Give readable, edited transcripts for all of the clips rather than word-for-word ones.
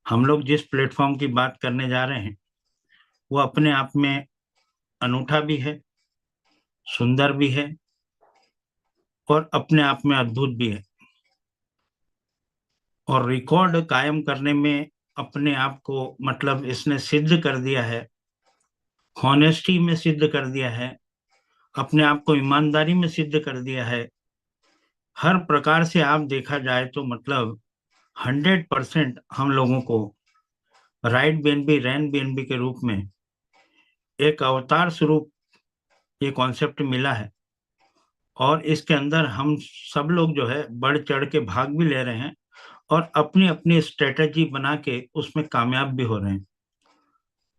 हम लोग जिस प्लेटफॉर्म की बात करने जा रहे हैं वो अपने आप में अनूठा भी है, सुंदर भी है और अपने आप में अद्भुत भी है। और रिकॉर्ड कायम करने में अपने आप को मतलब इसने सिद्ध कर दिया है, हॉनेस्टी में सिद्ध कर दिया है, अपने आप को ईमानदारी में सिद्ध कर दिया है। हर प्रकार से आप देखा जाए तो मतलब 100% हम लोगों को राइट बीएनबी रैन बीएनबी के रूप में एक अवतार स्वरूप ये कॉन्सेप्ट मिला है। और इसके अंदर हम सब लोग जो है बढ़ चढ़ के भाग भी ले रहे हैं और अपनी अपनी स्ट्रेटेजी बना के उसमें कामयाब भी हो रहे हैं।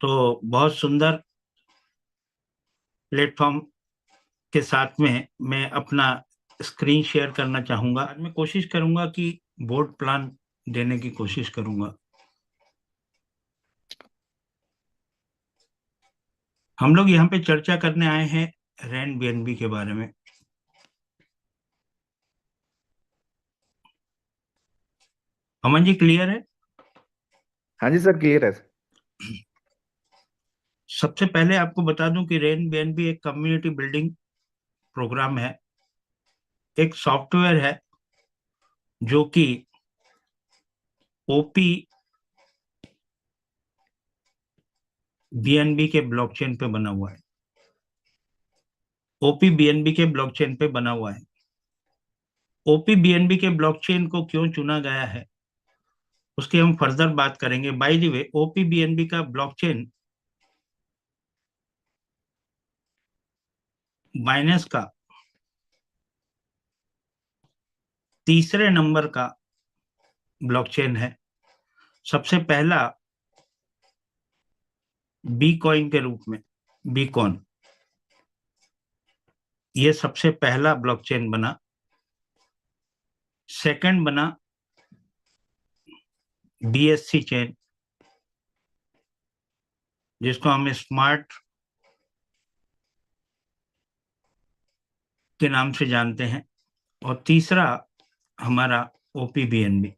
तो बहुत सुंदर प्लेटफॉर्म के साथ में मैं अपना स्क्रीन शेयर करना चाहूंगा। आज मैं कोशिश करूंगा कि बोर्ड प्लान देने की कोशिश करूंगा। हम लोग यहाँ पे चर्चा करने आए हैं रैन बीएनबी के बारे में। अमन जी क्लियर है? हाँ जी सर, क्लियर है। सबसे पहले आपको बता दूं कि रैन बीएनबी एक कम्युनिटी बिल्डिंग प्रोग्राम है, एक सॉफ्टवेयर है जो कि ओपी बीएनबी के ब्लॉकचेन पे बना हुआ है। ओपी बीएनबी के ब्लॉकचेन पे बना हुआ है। ओपी बीएनबी के ब्लॉकचेन को क्यों चुना गया है उसकी हम फर्दर बात करेंगे। By the way, OP BNB का ब्लॉकचेन बाइनेंस का तीसरे नंबर का ब्लॉकचेन है। सबसे पहला बी कॉइन के रूप में, बीकॉन, ये सबसे पहला ब्लॉकचेन बना। सेकंड बना बीएससी चेन, जिसको हम स्मार्ट के नाम से जानते हैं। और तीसरा हमारा ओपीबीएनबी।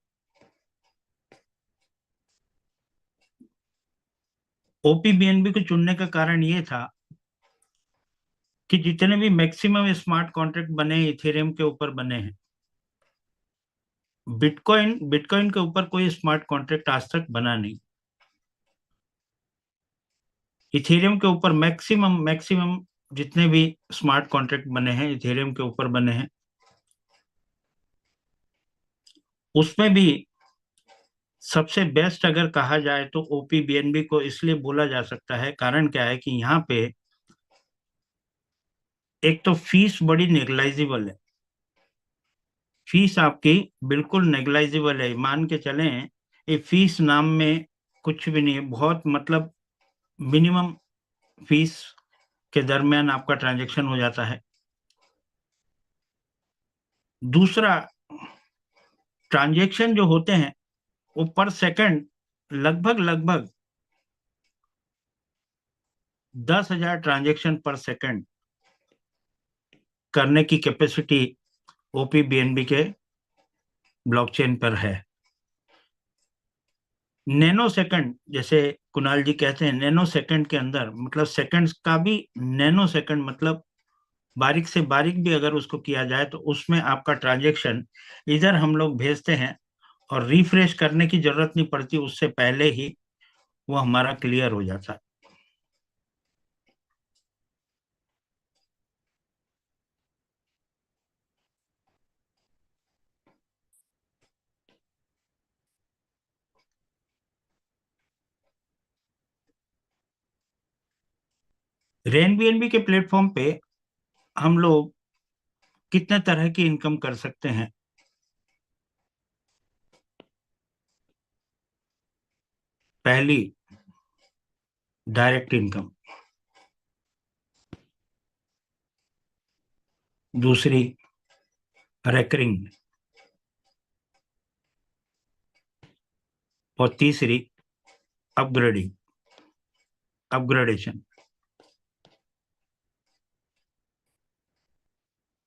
ओपीबीएनबी को चुनने का कारण ये था कि जितने भी मैक्सिमम स्मार्ट कॉन्ट्रैक्ट बने इथेरियम के ऊपर बने हैं। बिटकॉइन बिटकॉइन के ऊपर कोई स्मार्ट कॉन्ट्रैक्ट आज तक बना नहीं। इथेरियम के ऊपर मैक्सिमम मैक्सिमम जितने भी स्मार्ट कॉन्ट्रैक्ट बने हैं इथेरियम के ऊपर बने हैं। उसमें भी सबसे बेस्ट अगर कहा जाए तो ओपीबीएनबी को इसलिए बोला जा सकता है, कारण क्या है कि यहाँ पे एक तो फीस बड़ी नेग्लाइजिबल है। फीस आपकी बिल्कुल नेग्लाइजिबल है, मान के चलें ये फीस नाम में कुछ भी नहीं है। बहुत मतलब मिनिमम फीस के दरमियान आपका ट्रांजैक्शन हो जाता है। दूसरा, ट्रांजैक्शन जो होते हैं वो पर सेकंड लगभग लगभग 10,000 ट्रांजैक्शन पर सेकंड करने की कैपेसिटी ओपीबीएनबी के ब्लॉकचेन पर है। नैनो सेकंड, जैसे कुणाल जी कहते हैं, नैनो सेकंड के अंदर मतलब सेकंड्स का भी नैनो सेकंड मतलब बारीक से बारीक भी अगर उसको किया जाए तो उसमें आपका ट्रांजैक्शन इधर हम लोग भेजते हैं और रिफ्रेश करने की जरूरत नहीं पड़ती, उससे पहले ही वो हमारा क्लियर हो जाता है। रेन बीएनबी के प्लेटफॉर्म पे हम लोग कितने तरह की इनकम कर सकते हैं। पहली, डायरेक्ट इनकम। दूसरी, रेकरिंग। और तीसरी, अपग्रेडिंग, अपग्रेडेशन।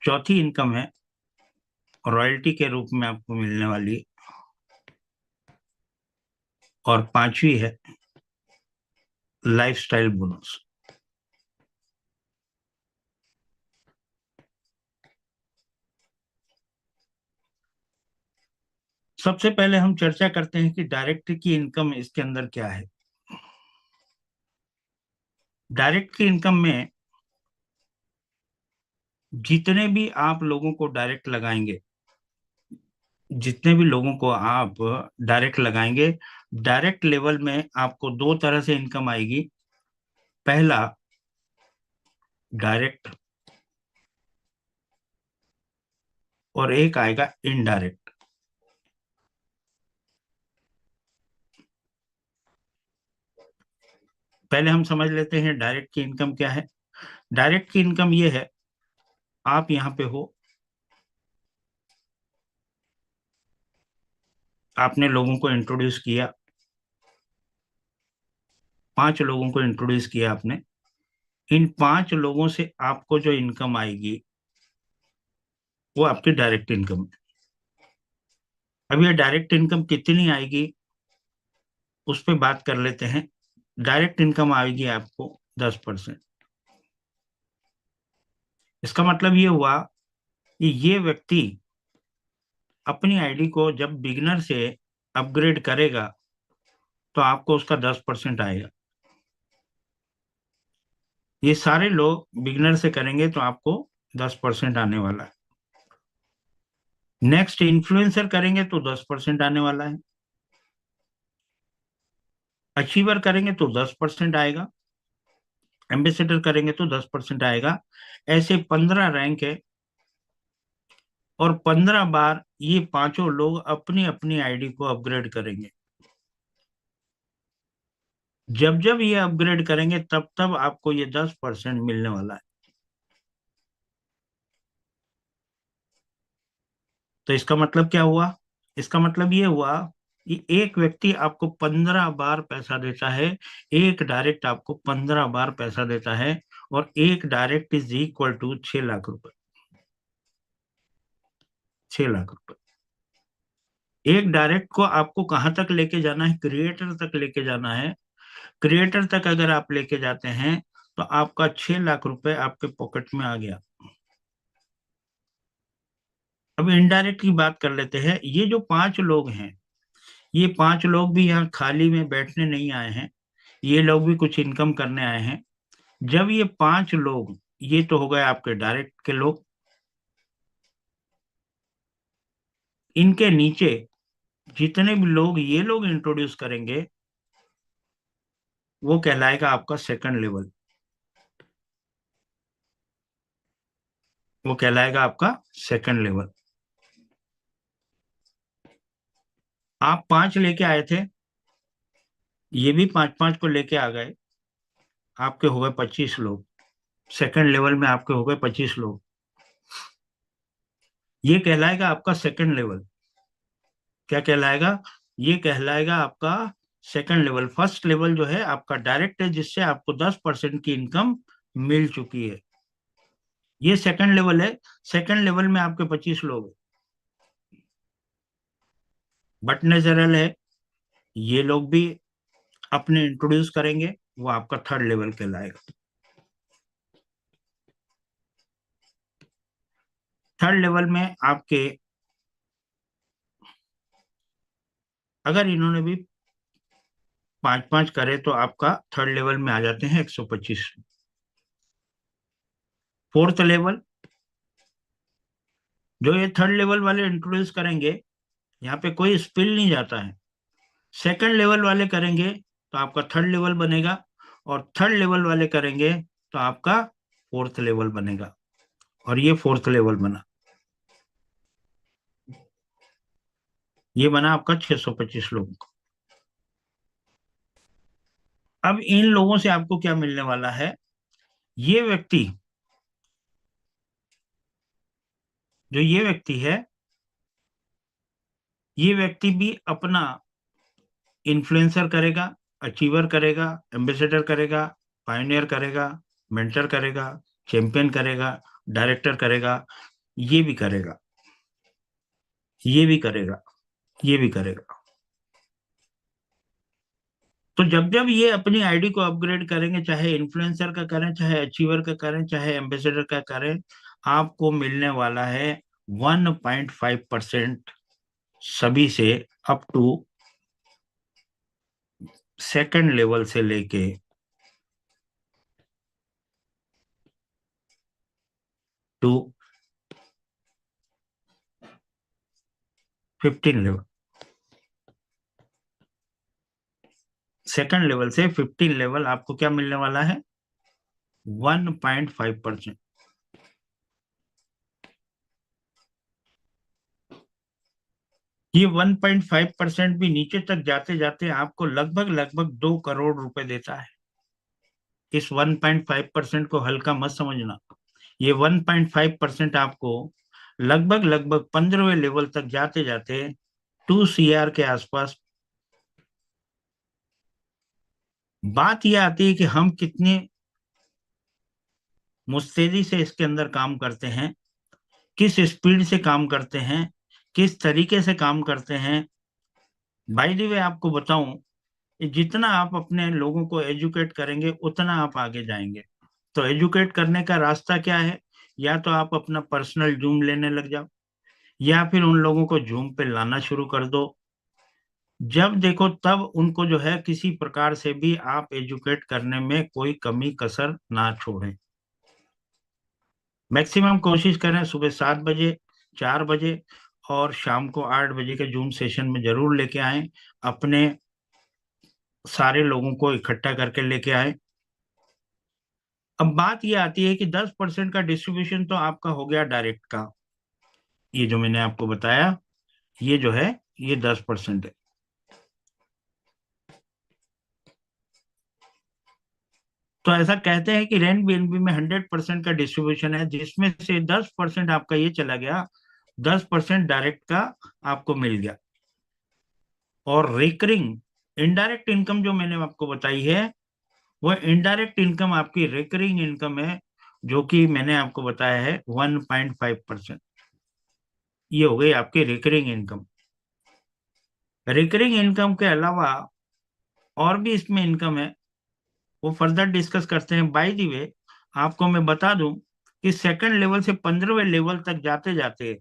चौथी इनकम है रॉयल्टी के रूप में आपको मिलने वाली और पांचवी है लाइफस्टाइल बोनस। सबसे पहले हम चर्चा करते हैं कि डायरेक्ट की इनकम इसके अंदर क्या है। डायरेक्ट की इनकम में जितने भी आप लोगों को डायरेक्ट लगाएंगे, जितने भी लोगों को आप डायरेक्ट लगाएंगे, डायरेक्ट लेवल में आपको दो तरह से इनकम आएगी। पहला डायरेक्ट और एक आएगा इनडायरेक्ट। पहले हम समझ लेते हैं डायरेक्ट की इनकम क्या है। डायरेक्ट की इनकम ये है, आप यहाँ पे हो, आपने लोगों को इंट्रोड्यूस किया, 5 लोगों को इंट्रोड्यूस किया आपने। इन 5 लोगों से आपको जो इनकम आएगी वो आपकी डायरेक्ट इनकम है। अब ये डायरेक्ट इनकम कितनी आएगी उस पर बात कर लेते हैं। डायरेक्ट इनकम आएगी आपको 10%। इसका मतलब ये हुआ कि ये व्यक्ति अपनी आईडी को जब बिगनर से अपग्रेड करेगा तो आपको उसका 10% आएगा। ये सारे लोग बिगनर से करेंगे तो आपको 10% आने वाला है। नेक्स्ट इन्फ्लुएंसर करेंगे तो 10% आने वाला है। अचीवर करेंगे तो 10% आएगा। एम्बेसडर करेंगे तो 10% आएगा। ऐसे 15 रैंक है और 15 बार ये पांचों लोग अपनी अपनी आईडी को अपग्रेड करेंगे। जब जब ये अपग्रेड करेंगे तब तब आपको ये 10% मिलने वाला है। तो इसका मतलब क्या हुआ? इसका मतलब ये हुआ कि एक व्यक्ति आपको 15 बार पैसा देता है। एक डायरेक्ट आपको 15 बार पैसा देता है और एक direct is equal to 6 lakh रुपए। 6 लाख रुपए। एक डायरेक्ट को आपको कहाँ तक लेके जाना है? क्रिएटर तक लेके जाना है। क्रिएटर तक अगर आप लेके जाते हैं तो आपका 6 लाख रुपए आपके पॉकेट में आ गया। अब इनडायरेक्ट की बात कर लेते हैं। ये जो 5 लोग हैं, ये 5 लोग भी यहाँ खाली में बैठने नहीं आए हैं। ये लोग भी कुछ इनकम करने आए हैं। जब ये 5 लोग, ये तो हो गए आपके डायरेक्ट के लोग, इनके नीचे जितने भी लोग ये लोग इंट्रोड्यूस करेंगे वो कहलाएगा आपका सेकंड लेवल। वो कहलाएगा आपका सेकंड लेवल। आप 5 लेके आए थे, ये भी 5 5 को लेके आ गए, आपके हो गए 25 लोग। सेकंड लेवल में आपके हो गए 25 लोग। ये कहलाएगा आपका सेकंड लेवल। क्या कहलाएगा? ये कहलाएगा आपका सेकंड लेवल। फर्स्ट लेवल जो है आपका डायरेक्ट है, जिससे आपको 10% की इनकम मिल चुकी है। ये सेकंड लेवल है। सेकंड लेवल में आपके 25 लोग हैं। बट नेचुरल है, ये लोग भी अपने इंट्रोड्यूस करेंगे, वो आपका थर्ड लेवल कहलाएगा। थर्ड लेवल में आपके, अगर इन्होंने भी 5 5 करे तो आपका थर्ड लेवल में आ जाते हैं 125। फोर्थ लेवल, जो ये थर्ड लेवल वाले इंट्रोड्यूस करेंगे, यहाँ पे कोई स्पिल नहीं जाता है। सेकंड लेवल वाले करेंगे तो आपका थर्ड लेवल बनेगा, और थर्ड लेवल वाले करेंगे तो आपका फोर्थ लेवल बनेगा। और ये फोर्थ लेवल बना, ये बना आपका 625 लोगों का। अब इन लोगों से आपको क्या मिलने वाला है? ये व्यक्ति, जो ये व्यक्ति है, ये व्यक्ति भी अपना इन्फ्लुएंसर करेगा, अचीवर करेगा, एम्बेसडर करेगा, पायनियर करेगा, मेंटर करेगा, चैंपियन करेगा, डायरेक्टर करेगा, ये भी करेगा, ये भी करेगा, ये भी करेगा। तो जब जब ये अपनी आईडी को अपग्रेड करेंगे, चाहे इन्फ्लुएंसर का करें, चाहे अचीवर का करें, चाहे एम्बेसडर का करें, आपको मिलने वाला है 1.5% सभी से, अप टू सेकंड लेवल से लेके टू 15 लेवल। सेकंड लेवल से 15 लेवल आपको क्या मिलने वाला है? 1.5%। ये 1.5% भी नीचे तक जाते जाते आपको लगभग लगभग 2 करोड़ रुपए देता है। इस 1.5% को हल्का मत समझना। ये 1.5% आपको लगभग लगभग 15वें लेवल तक जाते जाते 2 CR के आसपास। बात यह आती है कि हम कितने मुस्तैदी से इसके अंदर काम करते हैं, किस स्पीड से काम करते हैं, किस तरीके से काम करते हैं। बाय द वे आपको बताऊं, जितना आप अपने लोगों को एजुकेट करेंगे उतना आप आगे जाएंगे। तो एजुकेट करने का रास्ता क्या है? या तो आप अपना पर्सनल जूम लेने लग जाओ, या फिर उन लोगों को जूम पे लाना शुरू कर दो। जब देखो तब उनको जो है किसी प्रकार से भी आप एजुकेट करने में कोई कमी कसर ना छोड़ें। मैक्सिमम कोशिश करें सुबह 7 बजे, 4 बजे और शाम को 8 बजे के जूम सेशन में जरूर लेके आए। अपने सारे लोगों को इकट्ठा करके लेके आए। अब बात ये आती है कि 10% का डिस्ट्रीब्यूशन तो आपका हो गया डायरेक्ट का। ये जो मैंने आपको बताया, ये जो है ये 10% है। तो ऐसा कहते हैं कि रेंट बीएनबी में 100% का डिस्ट्रीब्यूशन है, जिसमें से 10% आपका ये चला गया, 10% डायरेक्ट का आपको मिल गया। और रिकरिंग इनडायरेक्ट इनकम जो मैंने आपको बताई है, वो इनडायरेक्ट इनकम आपकी रिकरिंग इनकम है, जो कि मैंने आपको बताया है 1.5%। ये हो गई आपकी रिकरिंग इनकम। रिकरिंग इनकम के अलावा और भी इसमें इनकम है, वो फर्दर डिस्कस करते हैं। बाय द वे आपको मैं बता दूं कि सेकंड लेवल से 15वें लेवल तक जाते जाते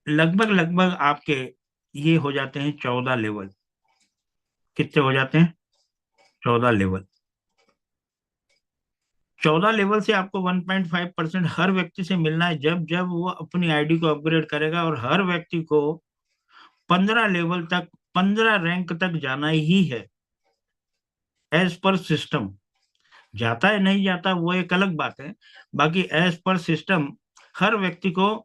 लगभग लगभग आपके ये हो जाते हैं 14 लेवल। कितने हो जाते हैं? 14 लेवल। 14 लेवल से आपको 1.5% हर व्यक्ति से मिलना है, जब जब वो अपनी आईडी को अपग्रेड करेगा। और हर व्यक्ति को 15 लेवल तक, 15 रैंक तक जाना ही है, एज पर सिस्टम। जाता है नहीं जाता वो एक अलग बात है। बाकी एज पर सिस्टम हर व्यक्ति को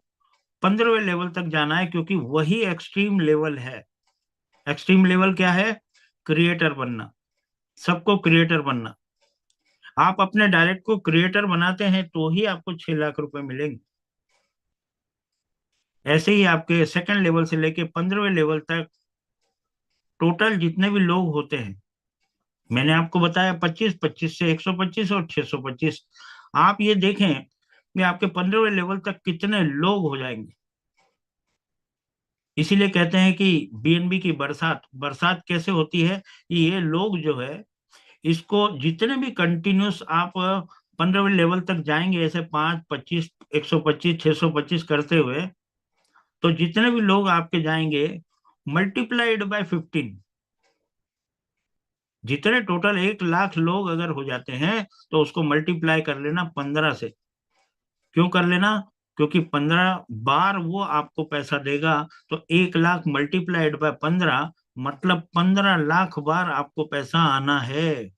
15वें लेवल तक जाना है, क्योंकि वही एक्सट्रीम लेवल है। एक्सट्रीम लेवल क्या है? क्रिएटर बनना, सबको क्रिएटर बनना। आप अपने डायरेक्ट को क्रिएटर बनाते हैं तो ही आपको 6 लाख रुपए मिलेंगे। ऐसे ही आपके सेकंड लेवल से लेके 15वें लेवल तक टोटल जितने भी लोग होते हैं, मैंने आपको बताया 25, 25 से 125 और 625। आप ये देखें कि आपके 15वें लेवल तक कितने लोग हो जाएंगे। इसीलिए कहते हैं कि बीएनबी की बरसात बरसात कैसे होती है, कि ये लोग जो है इसको जितने भी कंटिन्यूस आप 15वें लेवल तक जाएंगे, ऐसे 5, 25, 125, 625 करते हुए, तो जितने भी लोग आपके जाएंगे मल्टीप्लाइड बाय 15। जितने टोटल 1 लाख लोग अगर हो जाते हैं, तो उसको मल्टीप्लाई कर लेना 15 से। क्यों कर लेना? क्योंकि 15 बार वो आपको पैसा देगा। तो 1 लाख मल्टीप्लाइड बाय 15, मतलब 15 लाख बार आपको पैसा आना है।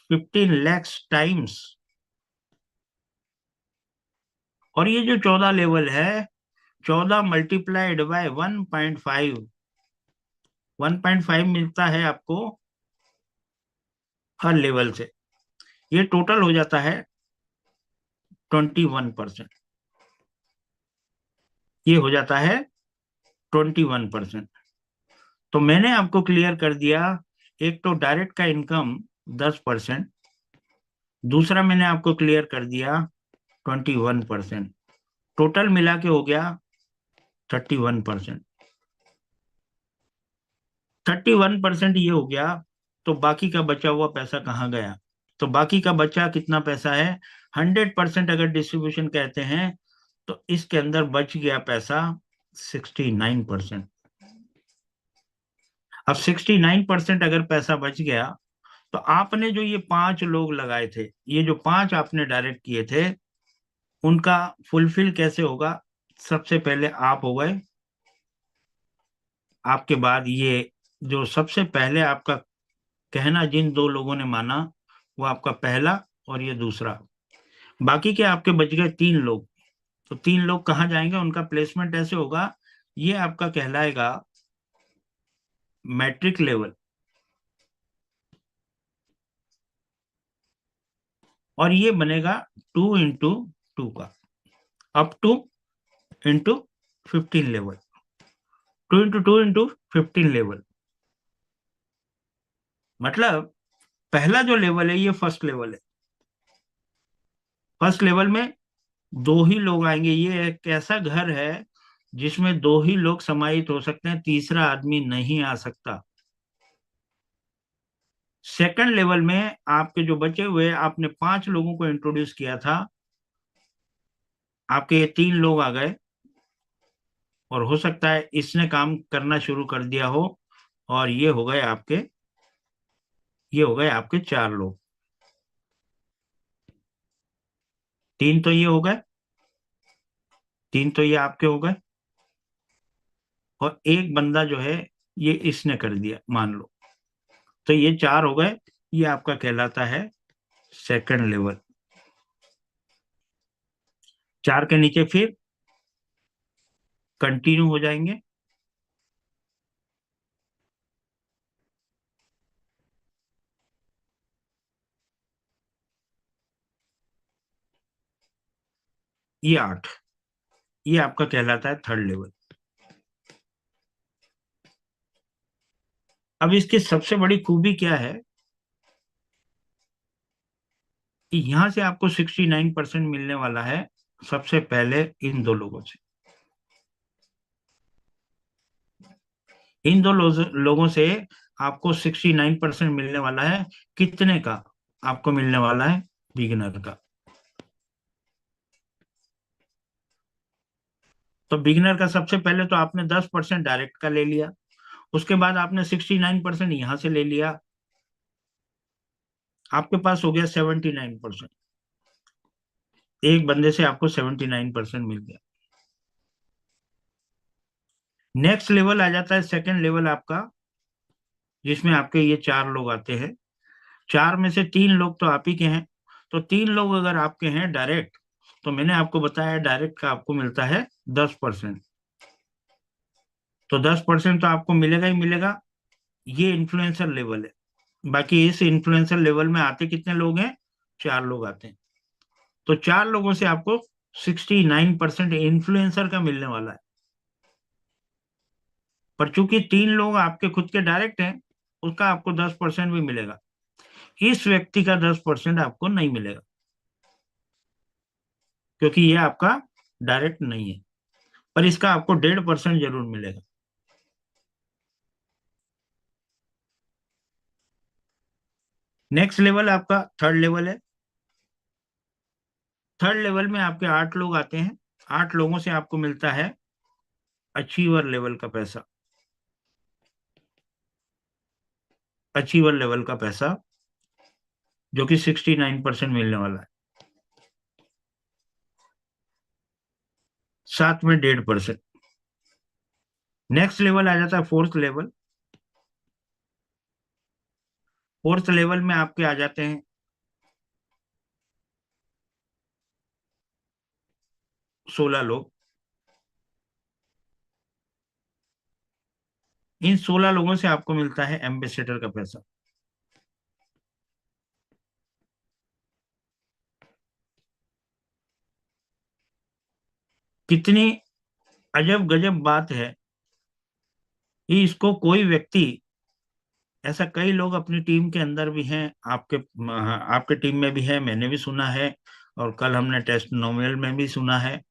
15 lakhs टाइम्स। और ये जो 14 लेवल है, 14 मल्टीप्लाइड बाय 1.5 मिलता है आपको हर लेवल से। ये टोटल हो जाता है 21%। ये हो जाता है 21%। तो मैंने आपको क्लियर कर दिया, एक तो डायरेक्ट का इनकम 10%, दूसरा मैंने आपको क्लियर कर दिया 21%। टोटल मिला के हो गया 31%। 31% ये हो गया। तो बाकी का बचा हुआ पैसा कहाँ गया? तो बाकी का बचा कितना पैसा है? 100% अगर डिस्ट्रीब्यूशन कहते हैं तो इसके अंदर बच गया पैसा 69%। अब 69% अगर पैसा बच गया तो आपने जो ये 5 लोग लगाए थे, ये जो 5 आपने डायरेक्ट किए थे, उनका फुलफिल कैसे होगा? सबसे पहले आप हो गए, आपके बाद ये जो सबसे पहले आपका कहना जिन 2 लोगों ने माना, वो आपका पहला और ये दूसरा। बाकी के आपके बच गए 3 लोग। तो 3 लोग कहाँ जाएंगे? उनका प्लेसमेंट ऐसे होगा, ये आपका कहलाएगा मैट्रिक लेवल, और ये बनेगा 2 into 2 का, up two into 15 level, 2 into 2 into 15 level. मतलब पहला जो लेवल है ये फर्स्ट लेवल है। फर्स्ट लेवल में 2 ही लोग आएंगे। ये एक ऐसा घर है जिसमें 2 ही लोग समाहित हो सकते हैं, तीसरा आदमी नहीं आ सकता। सेकंड लेवल में आपके जो बचे हुए, आपने 5 लोगों को इंट्रोड्यूस किया था, आपके ये 3 लोग आ गए, और हो सकता है इसने काम करना शुरू कर दिया हो, और ये हो गए आपके 4 लोग। 3 तो ये हो गए, 3 तो ये आपके हो गए, और एक बंदा जो है ये इसने कर दिया मान लो, तो ये 4 हो गए। ये आपका कहलाता है सेकंड लेवल। 4 के नीचे फिर कंटिन्यू हो जाएंगे। ये 8, ये आपका कहलाता है थर्ड लेवल। अब इसकी सबसे बड़ी खूबी क्या है कि यहां से आपको 69% मिलने वाला है, सबसे पहले इन 2 लोगों से। इन लोगों से आपको 69% मिलने वाला है। कितने का आपको मिलने वाला है? बिगिनर का। तो बिगिनर का सबसे पहले तो आपने 10% डायरेक्ट का ले लिया, उसके बाद आपने 69% यहां से ले लिया, आपके पास हो गया 79%। एक बंदे से आपको 79% मिल गया। नेक्स्ट लेवल आ जाता है सेकंड लेवल आपका, जिसमें आपके ये 4 लोग आते हैं। 4 में से 3 लोग तो आप ही के हैं। तो 3 लोग अगर आपके हैं डायरेक्ट, तो मैंने आपको बताया डायरेक्ट का आपको मिलता है 10%। तो 10% तो आपको मिलेगा ही मिलेगा। ये इन्फ्लुएंसर लेवल है। बाकी इस इन्फ्लुएंसर लेवल में आते कितने लोग हैं? 4 लोग आते हैं। तो 4 लोगों से आपको 69% इन्फ्लुएंसर का मिलने वाला है। पर चूंकि 3 लोग आपके खुद के डायरेक्ट हैं, उसका आपको 10% भी मिलेगा। इस व्यक्ति का 10% आपको नहीं मिलेगा, क्योंकि ये आपका डायरेक्ट नहीं है। पर इसका आपको 1.5% जरूर मिलेगा। नेक्स्ट लेवल आपका थर्ड लेवल है। थर्ड लेवल में आपके 8 लोग आते हैं। 8 लोगों से आपको मिलता है अचीवर लेवल का पैसा। अचीवर लेवल का पैसा जो कि 69% मिलने वाला है, साथ में 1.5%। नेक्स्ट लेवल आ जाता है फोर्थ लेवल। फोर्थ लेवल में आपके आ जाते हैं 16 लोग। इन 16 लोगों से आपको मिलता है एम्बेसडर का पैसा। कितनी अजब गजब बात है कि इसको कोई व्यक्ति, ऐसा कई लोग अपनी टीम के अंदर भी हैं, आपके टीम में भी है, मैंने भी सुना है, और कल हमने टेस्ट नोमिनल में भी सुना है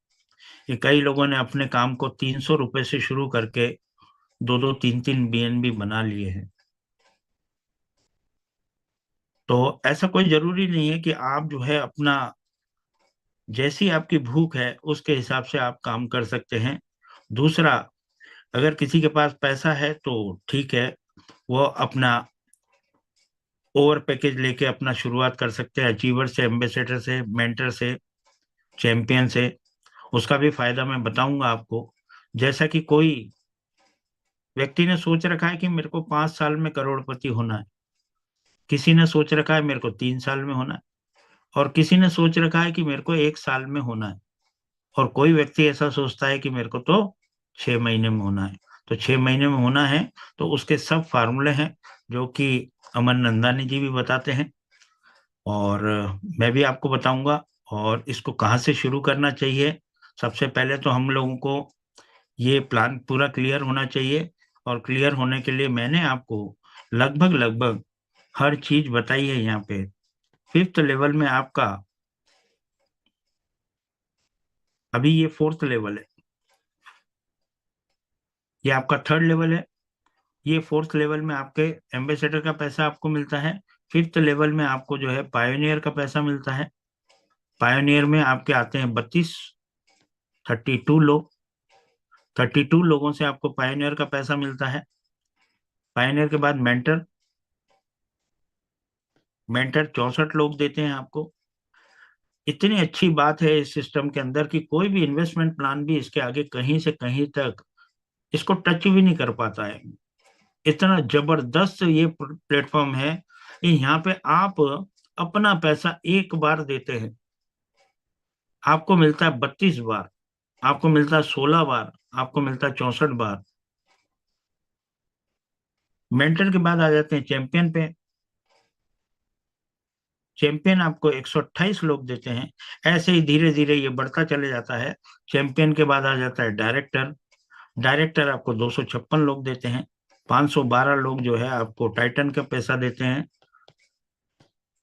ये कई लोगों ने अपने काम को 300 रुपए से शुरू करके 2-2 3-3 बीएनबी बना लिए हैं। तो ऐसा कोई जरूरी नहीं है कि आप जो है अपना, जैसी आपकी भूख है उसके हिसाब से आप काम कर सकते हैं। दूसरा, अगर किसी के पास पैसा है तो ठीक है, वो अपना ओवर पैकेज लेके अपना शुरुआत कर सकते हैं, अचीवर से, एम्बेसडर से, मेंटर से, चैंपियन से। उसका भी फायदा मैं बताऊंगा आपको। जैसा कि कोई व्यक्ति ने सोच रखा है कि मेरे को 5 साल में करोड़पति होना है, किसी ने सोच रखा है मेरे को 3 साल में होना है, और किसी ने सोच रखा है कि मेरे को 1 साल में होना है, और कोई व्यक्ति ऐसा सोचता है कि मेरे को तो 6 महीने में होना है। तो 6 महीने में होना है तो उसके सब फार्मूले हैं जो कि अमन नंदानी जी भी बताते हैं, और मैं भी आपको बताऊंगा। और इसको कहाँ से शुरू करना चाहिए, सबसे पहले तो हम लोगों को ये प्लान पूरा क्लियर होना चाहिए। और क्लियर होने के लिए मैंने आपको लगभग लगभग हर चीज बताई है यहाँ पे। फिफ्थ लेवल में आपका, अभी ये फोर्थ लेवल है, ये आपका थर्ड लेवल है। ये फोर्थ लेवल में आपके एम्बेसडर का पैसा आपको मिलता है। फिफ्थ लेवल में आपको जो है पायोनियर का पैसा मिलता है। पायोनियर में आपके आते हैं 32 लोग। 32 लोगों से आपको पायोनियर का पैसा मिलता है। पायोनियर के बाद मेंटर, मेंटर 64 लोग देते हैं आपको। इतनी अच्छी बात है इस सिस्टम के अंदर कि कोई भी इन्वेस्टमेंट प्लान भी इसके आगे कहीं से कहीं तक इसको टच भी नहीं कर पाता है। इतना जबरदस्त ये प्लेटफॉर्म है कि यहाँ पे आप अपना पैसा एक बार देते हैं, आपको मिलता है 32 बार, आपको मिलता है 16 बार, आपको मिलता है 64 बार। मेंटर के बाद आ जाते हैं चैंपियन पे। चैंपियन आपको 128 लोग देते हैं। ऐसे ही धीरे धीरे ये बढ़ता चले जाता है। चैंपियन के बाद आ जाता है डायरेक्टर। डायरेक्टर आपको 256 लोग देते हैं। 512 लोग जो है आपको टाइटन का पैसा देते हैं।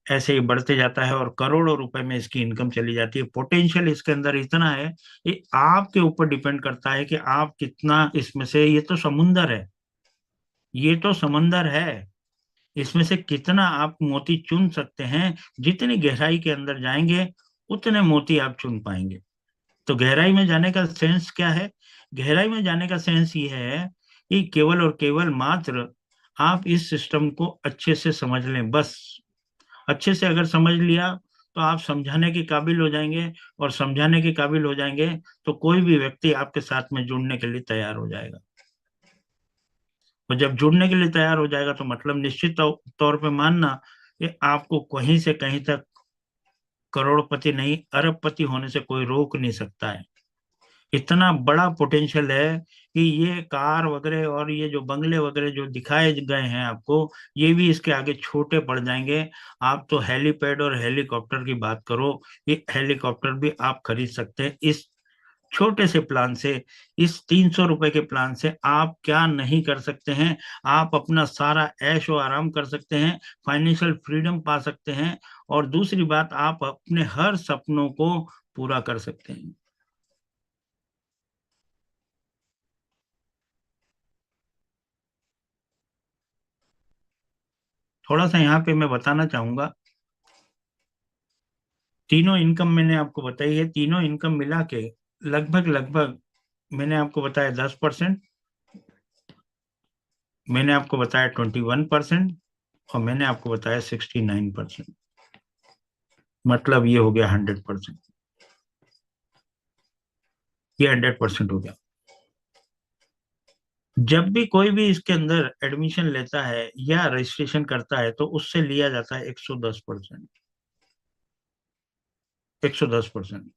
ऐसे ही बढ़ते जाता है और करोड़ों रुपए में इसकी इनकम चली जाती है। पोटेंशियल इसके अंदर इतना है, ये आपके ऊपर डिपेंड करता है कि आप कितना इसमें से, ये तो समुंदर है, ये तो समंदर है, इसमें से कितना आप मोती चुन सकते हैं। जितनी गहराई के अंदर जाएंगे उतने मोती आप चुन पाएंगे। तो गहराई में जाने का सेंस क्या है? गहराई में जाने का सेंस ये है कि केवल और केवल मात्र आप इस सिस्टम को अच्छे से समझ लें, बस। अच्छे से अगर समझ लिया तो आप समझाने के काबिल हो जाएंगे, और समझाने के काबिल हो जाएंगे तो कोई भी व्यक्ति आपके साथ में जुड़ने के लिए तैयार हो जाएगा। और जब जुड़ने के लिए तैयार हो जाएगा तो मतलब निश्चित तौर पे मानना कि आपको कहीं से कहीं तक करोड़पति नहीं, अरबपति होने से कोई रोक नहीं सकता है। इतना बड़ा पोटेंशियल है कि ये कार वगैरह और ये जो बंगले वगैरह जो दिखाए गए हैं आपको, ये भी इसके आगे छोटे पड़ जाएंगे। आप तो हेलीपैड और हेलीकॉप्टर की बात करो, ये हेलीकॉप्टर भी आप खरीद सकते हैं इस छोटे से प्लान से। इस 300 रुपए के प्लान से आप क्या नहीं कर सकते हैं। आप अपना सारा ऐश और आराम कर सकते हैं, फाइनेंशियल फ्रीडम पा सकते हैं, और दूसरी बात, आप अपने हर सपनों को पूरा कर सकते हैं। थोड़ा सा यहाँ पे मैं बताना चाहूंगा, तीनों इनकम मैंने आपको बताई है। तीनों इनकम मिला के लगभग लगभग मैंने आपको बताया 10%, मैंने आपको बताया 21%, और मैंने आपको बताया 69%। मतलब ये हो गया 100%। ये 100% हो गया। जब भी कोई भी इसके अंदर एडमिशन लेता है या रजिस्ट्रेशन करता है तो उससे लिया जाता है 110%। 110%।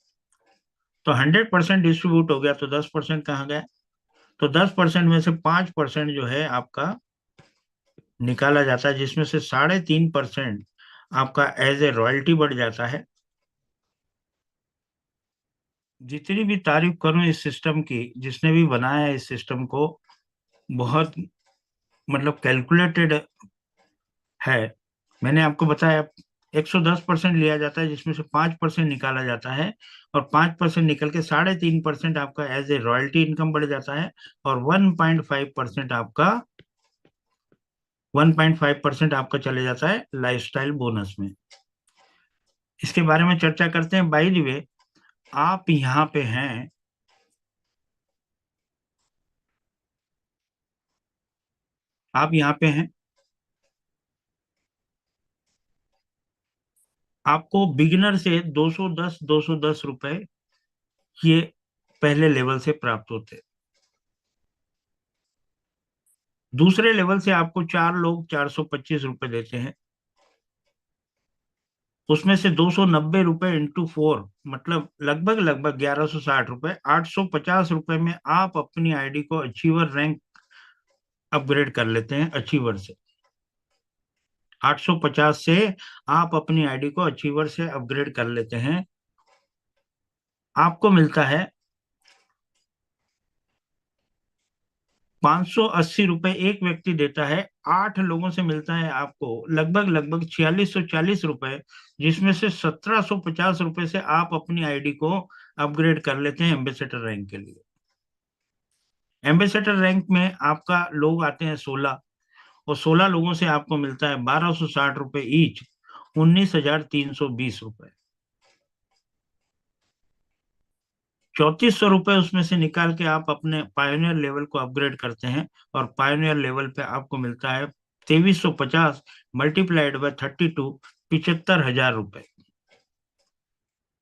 तो 100% डिस्ट्रीब्यूट हो गया तो 10% कहाँ गया? तो 10% में से 5% जो है आपका निकाला जाता है, जिसमें से 3.5% आपका एज ए रॉयल्टी बढ़ जाता है। जितनी भी तारीफ करूं इस सिस्टम की, जिसने भी बनाया है इस सिस्टम को, बहुत मतलब कैलकुलेटेड है। मैंने आपको बताया 110% लिया जाता है, जिसमें से 5% निकाला जाता है, और 5% निकल के 3.5% आपका एज ए रॉयल्टी इनकम बढ़ जाता है, और 1.5% आपका चले जाता है लाइफस्टाइल बोनस में। इसके बारे में चर्चा करते हैं। बाय द वे, आप यहाँ पे हैं, आप यहाँ पे हैं, आपको बिगिनर से 210 रुपए ये पहले लेवल से प्राप्त होते हैं। दूसरे लेवल से आपको 4 लोग 425 रुपए देते हैं। उसमें से 290 रुपए इंटू 4, मतलब लगभग लगभग 1160 रुपए, 850 रुपए में आप अपनी आईडी को अचीवर रैंक अपग्रेड कर लेते हैं। अचीवर से 850 से आप अपनी आईडी को अचीवर से अपग्रेड कर लेते हैं। आपको मिलता है 580 रुपए, एक व्यक्ति देता है। 8 लोगों से मिलता है आपको लगभग लगभग 4640 रुपए, जिसमें से 1750 रुपए से आप अपनी आईडी को अपग्रेड कर लेते हैं एम्बेसडर रैंक के लिए। एम्बेसडर रैंक में आपका लोग आते हैं 16, और 16 लोगों से आपको मिलता है 1260 रुपए ईच, 19,320 रुपए। 3400 रुपए उसमें से निकाल के आप अपने पायोनियर लेवल को अपग्रेड करते हैं, और पायोनियर लेवल पे आपको मिलता है 2350 मल्टीप्लाइड बाय 32, 75,000 रुपए।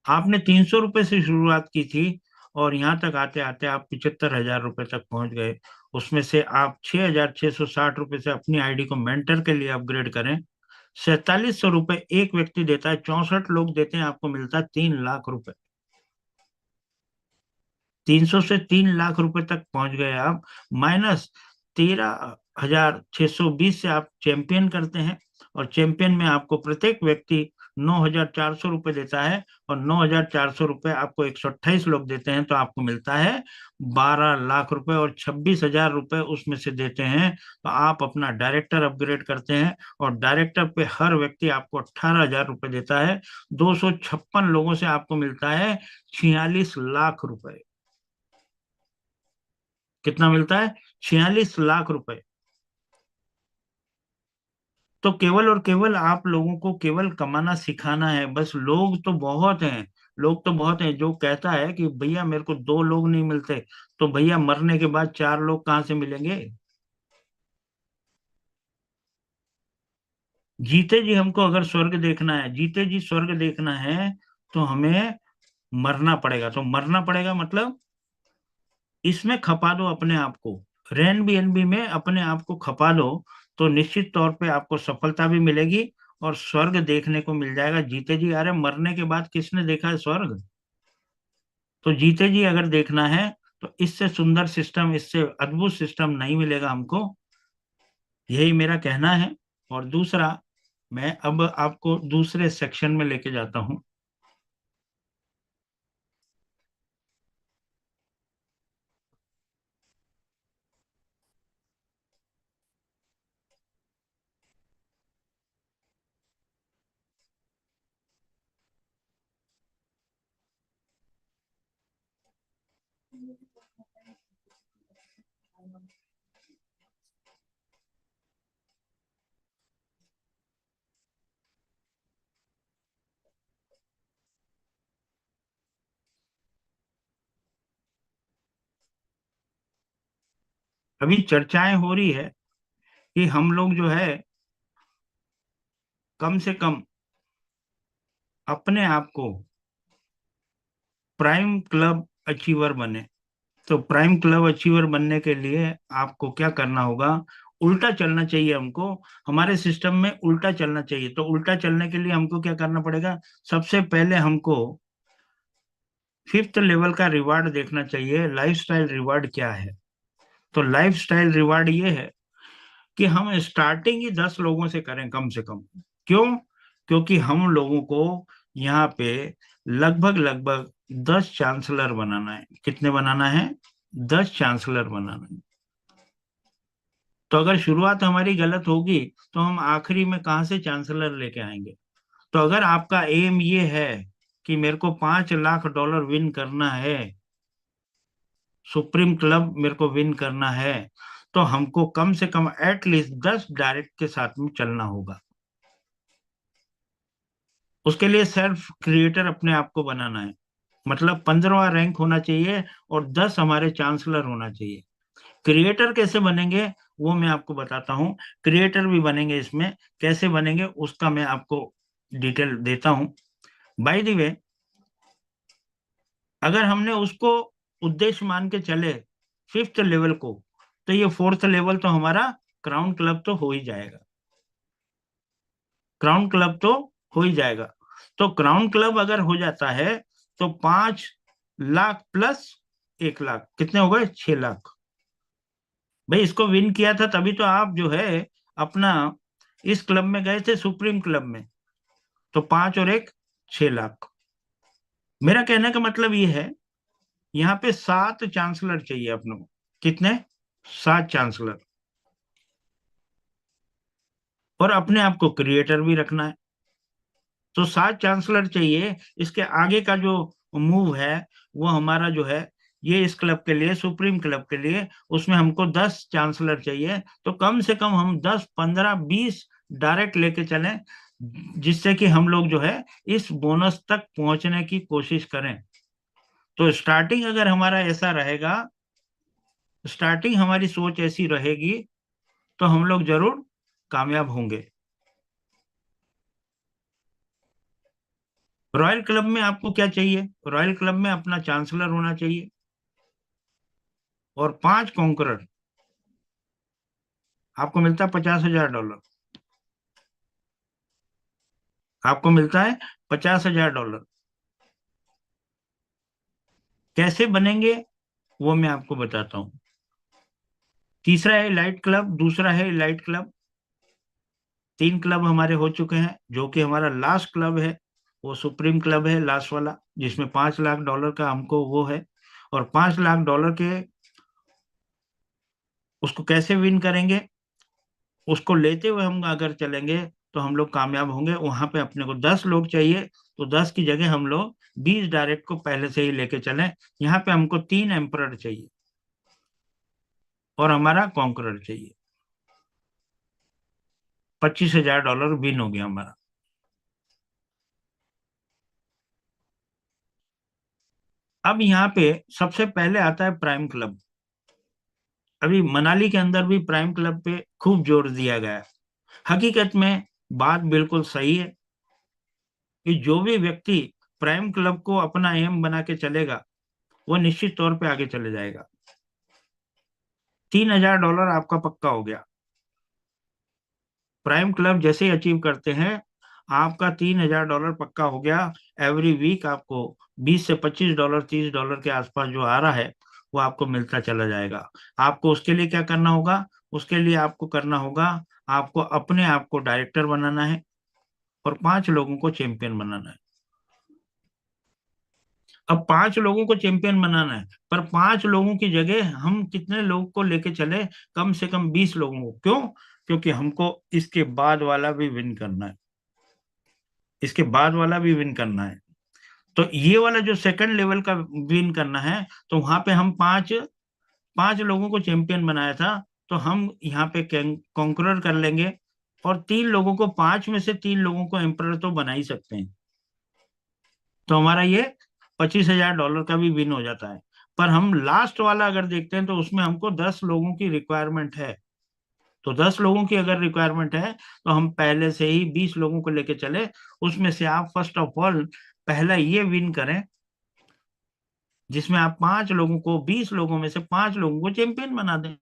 आपने 300 रुपए से शुरुआत की थी, और यहाँ तक आते आते आप 75,000 रुपए तक पहुंच गए। उसमें से आप 6,660 रुपए से अपनी आईडी को मेंटर के लिए अपग्रेड करें। 4,700 रुपए एक व्यक्ति देता है, 64 लोग देते हैं, आपको मिलता है 3 लाख रुपए। 300 से 3 लाख रुपए तक पहुंच गए आप। माइनस 13,620 से आप चैंपियन करते हैं, और चैंपियन में आपको प्रत्येक व्यक्ति 9,400 रुपए देता है, और 9,400 रुपए आपको 128 लोग देते हैं, तो आपको मिलता है 12 लाख रुपए, और 26,000 रुपए उसमें से देते हैं तो आप अपना डायरेक्टर अपग्रेड करते हैं, और डायरेक्टर पे हर व्यक्ति आपको 18,000 रुपए देता है। 256 लोगों से आपको मिलता है 46 लाख रुपए। कितना मिलता है? 46 लाख रुपए। तो केवल और केवल आप लोगों को केवल कमाना सिखाना है बस। लोग तो बहुत हैं, लोग तो बहुत हैं। जो कहता है कि भैया मेरे को 2 लोग नहीं मिलते, तो भैया मरने के बाद 4 लोग कहाँ से मिलेंगे? जीते जी हमको अगर स्वर्ग देखना है, जीते जी स्वर्ग देखना है, तो हमें मरना पड़ेगा। तो मरना पड़ेगा मतलब इसमें खपा दो अपने आप को, रेन बी में अपने आप को खपा दो, तो निश्चित तौर पे आपको सफलता भी मिलेगी, और स्वर्ग देखने को मिल जाएगा जीते जी। अरे मरने के बाद किसने देखा है स्वर्ग? तो जीते जी अगर देखना है, तो इससे सुंदर सिस्टम, इससे अद्भुत सिस्टम नहीं मिलेगा हमको। यही मेरा कहना है। और दूसरा, मैं अब आपको दूसरे सेक्शन में लेके जाता हूँ। अभी चर्चाएं हो रही है कि हम लोग जो है कम से कम अपने आप को प्राइम क्लब अचीवर बने। तो प्राइम क्लब अचीवर बनने के लिए आपको क्या करना होगा? उल्टा चलना चाहिए हमको। हमारे सिस्टम में उल्टा चलना चाहिए। तो उल्टा चलने के लिए हमको क्या करना पड़ेगा? सबसे पहले हमको 5th लेवल का रिवार्ड देखना चाहिए। लाइफस्टाइल रिवार्ड क्या है? तो लाइफस्टाइल रिवार्ड ये है कि हम स्टार्टिंग ही 10 लोगों से करें कम से कम। क्यों? क्योंकि हम लोगों को यहाँ पे लगभग लगभग 10 चांसलर बनाना है। कितने बनाना है? 10 चांसलर बनाना है। तो अगर शुरुआत हमारी गलत होगी, तो हम आखिरी में कहाँ से चांसलर लेके आएंगे? तो अगर आपका एम ये है कि मेरे को $5 लाख विन करना है, सुप्रीम क्लब मेरे को विन करना है, तो हमको कम से कम एटलीस्ट 10 डायरेक्ट के साथ में चलना होगा। उसके लिए सेल्फ क्रिएटर अपने आप को बनाना है, मतलब 15वां रैंक होना चाहिए और 10 हमारे चांसलर होना चाहिए। क्रिएटर कैसे बनेंगे वो मैं आपको बताता हूँ। क्रिएटर भी बनेंगे इसमें, कैसे बनेंगे उसका मैं आपको डिटेल देता हूँ। बाय द वे, अगर हमने उसको उद्देश्य मान के चले फिफ्थ लेवल को, तो ये फोर्थ लेवल तो हमारा क्राउन क्लब तो हो ही जाएगा। क्राउन क्लब तो हो ही जाएगा। तो क्राउन क्लब अगर हो जाता है तो 5 लाख प्लस 1 लाख कितने हो गए? 6 लाख। भाई इसको विन किया था तभी तो आप जो है अपना इस क्लब में गए थे, सुप्रीम क्लब में। तो 5 और 1 6 लाख। मेरा कहने का मतलब ये है, यहाँ पे 7 चांसलर चाहिए अपने को। कितने? 7 चांसलर। और अपने आप को क्रिएटर भी रखना है। तो 7 चांसलर चाहिए। इसके आगे का जो मूव है वो हमारा जो है, ये इस क्लब के लिए, सुप्रीम क्लब के लिए, उसमें हमको 10 चांसलर चाहिए। तो कम से कम हम 10 15 20 डायरेक्ट लेके चलें, जिससे कि हम लोग जो है इस बोनस तक पहुंचने की कोशिश करें। तो स्टार्टिंग अगर हमारा ऐसा रहेगा, स्टार्टिंग हमारी सोच ऐसी रहेगी, तो हम लोग जरूर कामयाब होंगे। रॉयल क्लब में आपको क्या चाहिए? रॉयल क्लब में अपना चांसलर होना चाहिए और 5 कॉन्करर। आपको मिलता है $50,000। आपको मिलता है $50,000। कैसे बनेंगे वो मैं आपको बताता हूँ। तीसरा है लाइट क्लब, दूसरा है लाइट क्लब। 3 क्लब हमारे हो चुके हैं। जो कि हमारा लास्ट क्लब है वो सुप्रीम क्लब है, लास्ट वाला, जिसमें $5 लाख का हमको वो है। और $5 लाख के उसको कैसे विन करेंगे, उसको लेते हुए हम अगर चलेंगे तो हम लोग कामयाब होंगे। वहां पे अपने को 10 लोग चाहिए, तो 10 की जगह हम लोग 20 डायरेक्ट को पहले से ही लेके चलें। यहाँ पे हमको 3 एम्परर चाहिए और हमारा कॉन्करर चाहिए। $25,000 विन हो गया हमारा। अब यहाँ पे सबसे पहले आता है प्राइम क्लब। अभी मनाली के अंदर भी प्राइम क्लब पे खूब जोर दिया गया है। हकीकत में बात बिल्कुल सही है कि जो भी व्यक्ति प्राइम क्लब को अपना एम बना के चलेगा वो निश्चित तौर पे आगे चले जाएगा। $3,000 आपका पक्का हो गया। प्राइम क्लब जैसे ही अचीव करते हैं, आपका $3,000 पक्का हो गया। एवरी वीक आपको $20 से $25, $30 के आसपास जो आ रहा है वो आपको मिलता चला जाएगा। आपको उसके लिए क्या करना होगा? उसके लिए आपको करना होगा, आपको अपने आप को डायरेक्टर बनाना है और 5 लोगों को चैंपियन बनाना है। अब 5 लोगों को चैंपियन बनाना है, पर 5 लोगों की जगह हम कितने लोग को लेके चले? कम से कम 20 लोगों को। क्यों? क्योंकि हमको इसके बाद वाला भी विन करना है। इसके बाद वाला भी विन करना है। तो ये वाला जो सेकंड लेवल का विन करना है, तो वहां पे हम पांच पांच लोगों को चैंपियन बनाया था, तो हम यहाँ पे कॉन्करर कर लेंगे। और 3 लोगों को, 5 में से 3 लोगों को एम्परर तो बना ही सकते हैं। तो हमारा ये $25,000 का भी विन हो जाता है। पर हम लास्ट वाला अगर देखते हैं तो उसमें हमको 10 लोगों की रिक्वायरमेंट है। तो 10 लोगों की अगर रिक्वायरमेंट है तो हम पहले से ही 20 लोगों को लेके चले। उसमें से आप फर्स्ट ऑफ ऑल पहला ये विन करें, जिसमें आप 5 लोगों को, 20 लोगों में से 5 लोगों को चैंपियन बना दें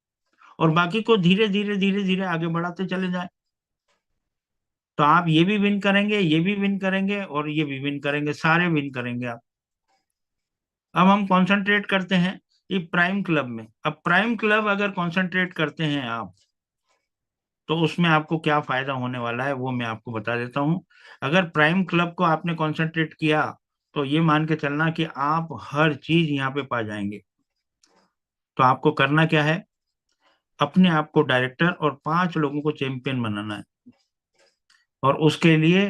और बाकी को धीरे धीरे धीरे धीरे आगे बढ़ाते चले जाएं। तो आप ये भी विन करेंगे, ये भी विन करेंगे और ये भी विन करेंगे, सारे विन करेंगे आप। अब हम कंसंट्रेट करते हैं ये प्राइम क्लब में। अब प्राइम क्लब अगर कंसंट्रेट करते हैं आप, तो उसमें आपको क्या फायदा होने वाला है वो मैं आपको बता देता हूँ। अगर प्राइम क्लब को आपने कंसंट्रेट किया, तो ये मान के चलना कि आप हर चीज यहाँ पे पा जाएंगे। तो आपको करना क्या है? अपने आप को डायरेक्टर और 5 लोगों को चैंपियन बनाना है। और उसके लिए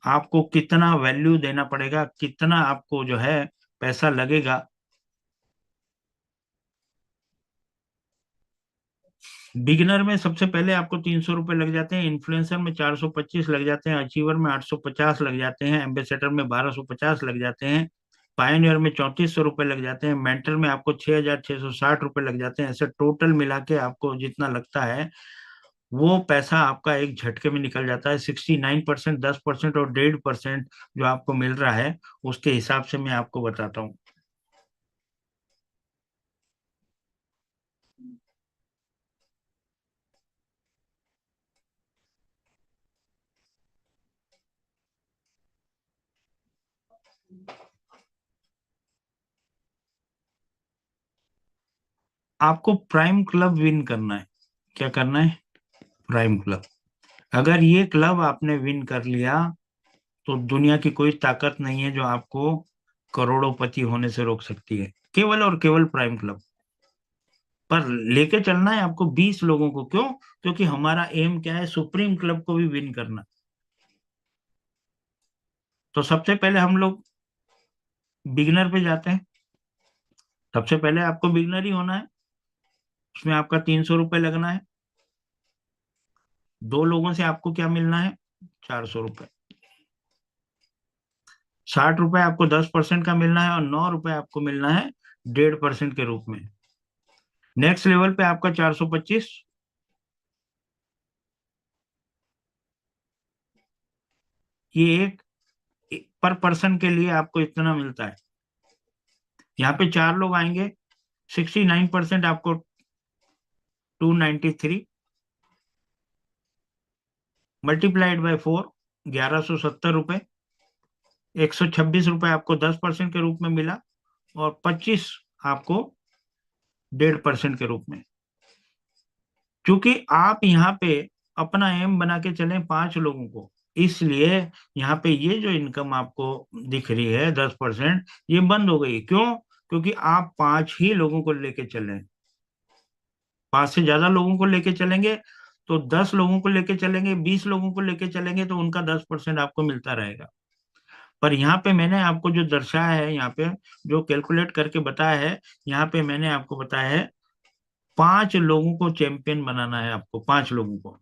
आपको कितना वैल्यू देना पड़ेगा, कितना आपको जो है पैसा लगेगा। बिगिनर में सबसे पहले आपको 300 रुपये लग जाते हैं, इन्फ्लुएंसर में 425 लग जाते हैं, अचीवर में 850 लग जाते हैं, एम्बेसडर में 1250 लग जाते हैं, पायनियर में 3400 रुपये लग जाते हैं, मेंटर में आपको 6660 रुपये लग जाते हैं। ऐसे टोटल मिला के आपको जितना लगता है वो पैसा आपका एक झटके में निकल जाता है। 69%, 10% और 1.5% जो आपको मिल रहा है, उसके हिसाब से मैं आपको बताता हूँ। आपको प्राइम क्लब विन करना है। क्या करना है? Prime club. अगर ये क्लब आपने विन कर लिया तो दुनिया की कोई ताकत नहीं है जो आपको करोड़ोंपति होने से रोक सकती है, केवल और केवल प्राइम क्लब। पर लेके चलना है आपको 20 लोगों को। क्यों? क्योंकि हमारा एम क्या है, सुप्रीम क्लब को भी विन करना। तो सबसे पहले हम लोग बिगिनर पे जाते हैं। सबसे पहले आपको बिगिनर ही होना है। उसमें आपका 300 रुपये लगना है। दो लोगों से आपको क्या मिलना है? 400 रुपये। 60 रुपये आपको 10% का मिलना है और 9 रुपये आपको मिलना है 1.5% के रूप में। नेक्स्ट लेवल पे आपका 425। ये एक पर पर्सन के लिए आपको इतना मिलता है। यहाँ पे चार लोग आएंगे, 69% आपको 293 मल्टीप्लाइड बाय 4, 1170 रुपये। 126 रुपये आपको 10% के रूप में मिला और 25 आपको 1.5% के रूप में। क्योंकि आप यहाँ पे अपना एम बना के चले 5 लोगों को, इसलिए यहाँ पे ये जो इनकम आपको दिख रही है 10%, ये बंद हो गई। क्यों? क्योंकि आप 5 ही लोगों को लेके चले। 5 से ज्यादा लोगों को लेके चलेंगे तो 10 लोगों को लेके चलेंगे, 20 लोगों को लेके चलेंगे तो उनका 10% आपको मिलता रहेगा। पर यहाँ पे मैंने आपको जो दर्शाया है, यहाँ पे जो कैलकुलेट करके बताया है, यहाँ पे मैंने आपको बताया है 5 लोगों को चैंपियन बनाना है। आपको 5 लोगों को।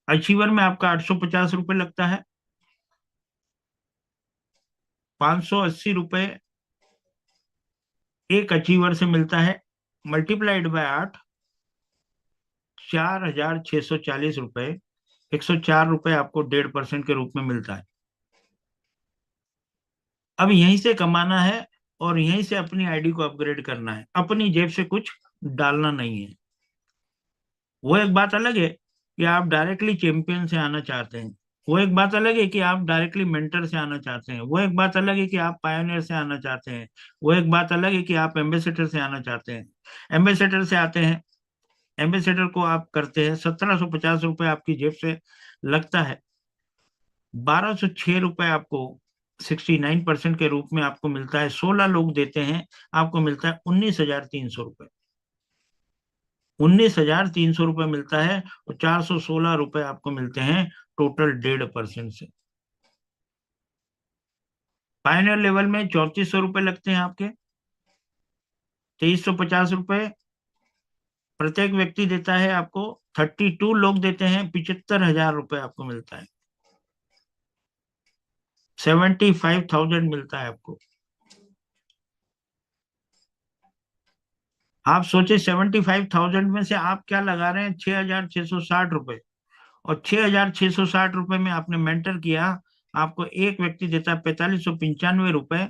अचीवर में आपका 850 रुपये लगता है। 580 रुपये एक अचीवर से मिलता है, मल्टीप्लाइड बाय 8, 4640 रुपये। 104 रुपये आपको 1.5% के रूप में मिलता है। अब यहीं से कमाना है और यहीं से अपनी आईडी को अपग्रेड करना है। अपनी जेब से कुछ डालना नहीं है। वो एक बात अलग है कि आप डायरेक्टली चैंपियन से आना चाहते हैं। वो एक बात अलग है कि आप डायरेक्टली मेंटर से आना चाहते हैं। वो एक बात अलग है कि आप पायोनियर से आना चाहते हैं। वो एक बात अलग है कि आप एम्बेसडर से आना चाहते हैं। एम्बेसडर से आते हैं, एम्बेसडर को आप करते हैं, 1750 रुपये आपकी जेब से लगता है। 1206 रुपये आपको 69% के रूप में आपको मिलता है। 16 लोग देते हैं, आपको मिलता है 19,300 रुपये। 19,300 रुपये मिलता है और 416 रुपये आपको मिलते हैं टोटल 1.5% से। फाइनल लेवल में 3400 रुपये लगते हैं आपके। 2350 रुपये प्रत्येक व्यक्ति देता है आपको। 32 लोग देते हैं, 75,000 रुपये आपको मिलता है। 75,000 मिलता है आपको। आप सोचे 75,000 में से आप क्या लगा रहे हैं? 6,660 रुपये। और 6,660 रुपये में आपने मेंटर किया, आपको एक व्यक्ति देता है 4,595 रुपये,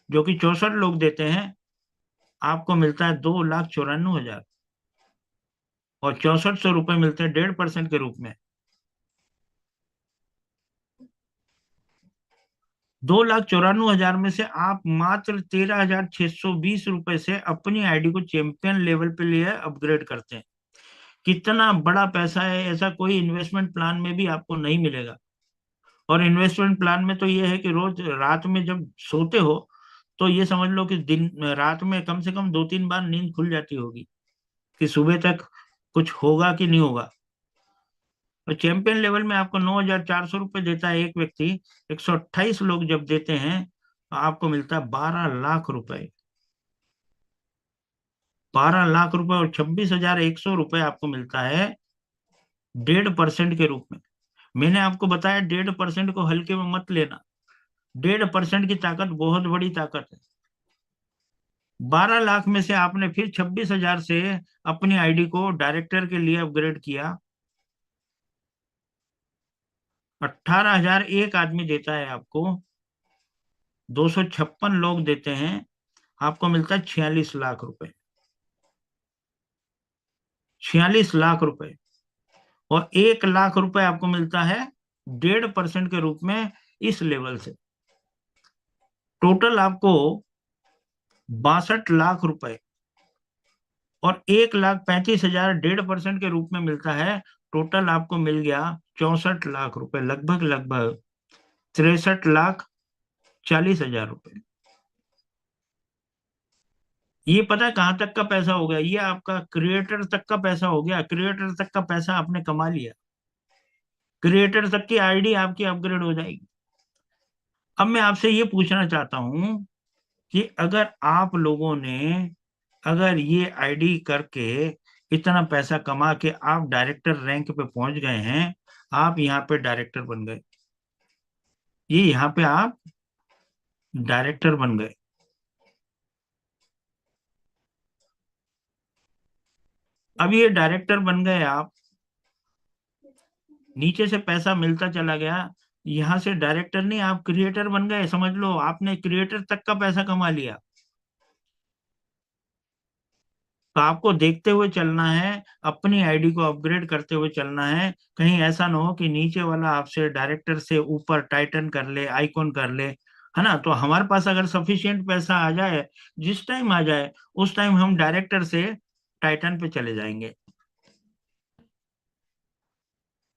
जो कि 64 लोग देते हैं। आपको मिलता है 2,94,000 और 6400 रुपये मिलते हैं 1.5% के रूप में। 2,94,000 में से आप मात्र 13,620 रुपये से अपनी आईडी को चैंपियन लेवल पे लिए अपग्रेड करते हैं। कितना बड़ा पैसा है! ऐसा कोई इन्वेस्टमेंट प्लान में भी आपको नहीं मिलेगा। और इन्वेस्टमेंट प्लान में तो ये है कि रोज रात में जब सोते हो तो ये समझ लो कि दिन रात में कम से कम 2-3 बार नींद खुल जाती होगी कि सुबह तक कुछ होगा कि नहीं होगा। और चैंपियन लेवल में आपको 9,400 रुपये देता है एक व्यक्ति। 128 लोग जब देते हैं तो आपको मिलता है 12 लाख रुपए। 12 लाख रुपए और 26,100 रुपये आपको मिलता है 1.5% के रूप में। मैंने आपको बताया 1.5% को हल्के में मत लेना। 1.5% की ताकत बहुत बड़ी ताकत है। 12 लाख में से आपने फिर 26,000 से अपनी आईडी को डायरेक्टर के लिए अपग्रेड किया। 18,000 एक आदमी देता है आपको, 256 लोग देते हैं, आपको मिलता है 46 लाख रुपए। 46 लाख रुपए। और 1 लाख रुपए आपको मिलता है 1.5% के रूप में इस लेवल से। टोटल आपको 62 लाख रुपए और 1,35,000 1.5% के रूप में मिलता है। टोटल आपको मिल गया 64 लाख रुपए, लगभग लगभग 63,40,000 रुपए। ये पता है कहाँ तक का पैसा हो गया? ये आपका क्रिएटर तक का पैसा हो गया। क्रिएटर तक का पैसा आपने कमा लिया। क्रिएटर तक की आईडी आपकी अपग्रेड हो जाएगी। अब मैं आपसे ये पूछना चाहता हूं कि अगर आप लोगों ने, अगर ये आईडी करके इतना पैसा कमा के आप डायरेक्टर रैंक पे पहुंच गए हैं, आप यहाँ पे डायरेक्टर बन गए, ये यहाँ पे आप डायरेक्टर बन गए। अब ये डायरेक्टर बन गए आप, नीचे से पैसा मिलता चला गया, यहाँ से डायरेक्टर नहीं, आप क्रिएटर बन गए। समझ लो आपने क्रिएटर तक का पैसा कमा लिया। तो आपको देखते हुए चलना है, अपनी आईडी को अपग्रेड करते हुए चलना है। कहीं ऐसा ना हो कि नीचे वाला आपसे डायरेक्टर से ऊपर टाइटन कर ले, आइकॉन कर ले, है ना। तो हमारे पास अगर सफिशियंट पैसा आ जाए, जिस टाइम आ जाए, उस टाइम हम डायरेक्टर से टाइटन पे चले जाएंगे,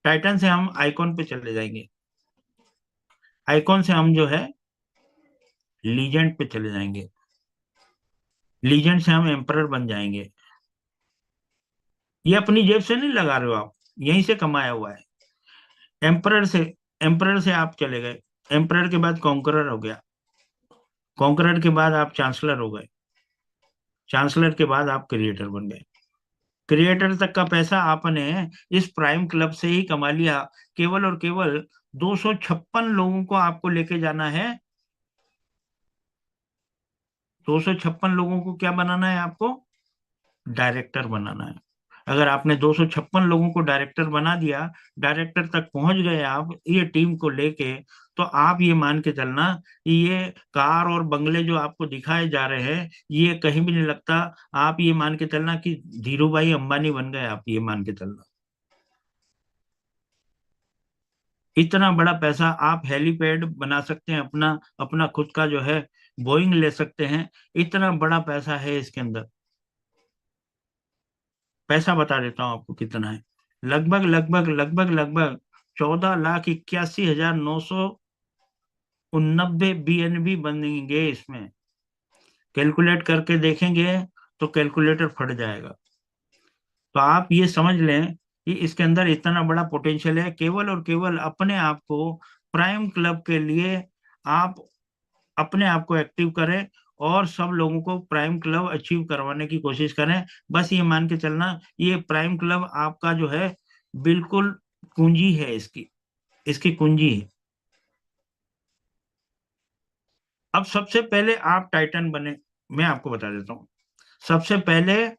टाइटन से हम आइकॉन पे चले जाएंगे, आइकॉन से हम जो है लीजेंड पे चले जाएंगे, लीजेंड से हम एम्परर बन जाएंगे। ये अपनी जेब से नहीं लगा रहे हो आप, यहीं से कमाया हुआ है। एम्परर से, एम्परर से आप चले गए, एम्परर के बाद कॉन्करर हो गया, कॉन्करर के बाद आप चांसलर हो गए, चांसलर के बाद आप क्रिएटर बन गए। क्रिएटर तक का पैसा आपने इस प्राइम क्लब से ही कमा लिया। केवल और केवल 256 लोगों को आपको लेके जाना है। 256 लोगों को क्या बनाना है? आपको डायरेक्टर बनाना है। अगर आपने 256 लोगों को डायरेक्टर बना दिया, डायरेक्टर तक पहुंच गए आप ये टीम को लेके, तो आप ये मान के चलना कि ये कार और बंगले जो आपको दिखाए जा रहे हैं ये कहीं भी नहीं लगता। आप ये मान के चलना कि धीरू भाई अंबानी बन गए, आप ये मान के चलना। इतना बड़ा पैसा आप हेलीपैड बना सकते हैं, अपना अपना खुद का जो है बोइंग ले सकते हैं। इतना बड़ा पैसा है इसके अंदर। पैसा बता देता हूँ आपको कितना है। लगभग लगभग लगभग लगभग 14,81,989 BNB बनेंगे इसमें। कैलकुलेट करके देखेंगे तो कैलकुलेटर फट जाएगा। तो आप ये समझ लें कि इसके अंदर इतना बड़ा पोटेंशियल है। केवल और केवल अपने आप को प्राइम क्लब के लिए आप अपने आप को एक्टिव करें और सब लोगों को प्राइम क्लब अचीव करवाने की कोशिश करें। बस ये मान के चलना ये प्राइम क्लब आपका जो है बिल्कुल कुंजी है, इसकी इसकी कुंजी है। अब सबसे पहले आप टाइटन बने, मैं आपको बता देता हूँ। सबसे पहले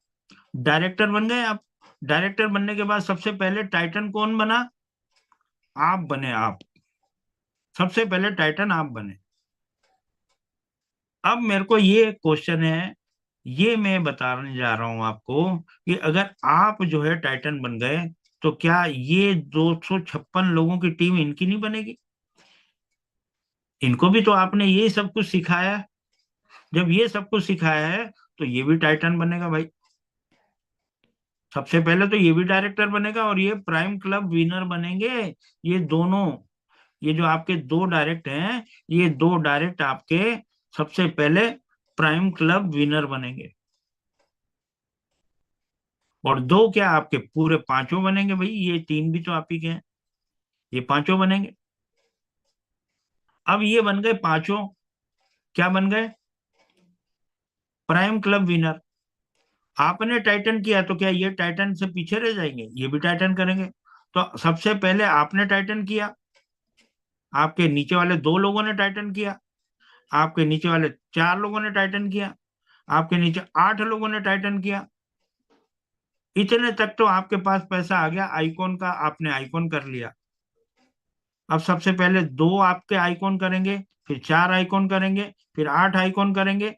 डायरेक्टर बन गए आप। डायरेक्टर बनने के बाद सबसे पहले टाइटन कौन बना? आप बने। आप सबसे पहले टाइटन आप बने। अब मेरे को ये क्वेश्चन है, ये मैं बताने जा रहा हूं आपको कि अगर आप जो है टाइटन बन गए तो क्या ये 256 लोगों की टीम इनकी नहीं बनेगी? इनको भी तो आपने ये सब कुछ सिखाया है। जब ये सब कुछ सिखाया है तो ये भी टाइटन बनेगा भाई। सबसे पहले तो ये भी डायरेक्टर बनेगा और ये प्राइम क्लब विनर बनेंगे। ये दोनों, ये जो आपके दो डायरेक्ट हैं, ये दो डायरेक्ट आपके सबसे पहले प्राइम क्लब विनर बनेंगे। और दो क्या, आपके पूरे पांचों बनेंगे भाई, ये तीन भी तो आप ही के हैं, ये पांचों बनेंगे। अब ये बन गए पांचों, क्या बन गए, प्राइम क्लब विनर। आपने टाइटन किया तो क्या ये टाइटन से पीछे रह जाएंगे, ये भी टाइटन करेंगे। तो सबसे पहले आपने टाइटन किया, आपके नीचे वाले दो लोगों ने टाइटन किया, आपके नीचे वाले चार लोगों ने टाइटन किया, आपके नीचे आठ लोगों ने टाइटन किया। इतने तक तो आपके पास पैसा आ गया, आइकॉन का आपने आइकॉन कर लिया। अब सबसे पहले दो आपके आइकॉन करेंगे, फिर चार आइकॉन करेंगे, फिर आठ आइकॉन करेंगे,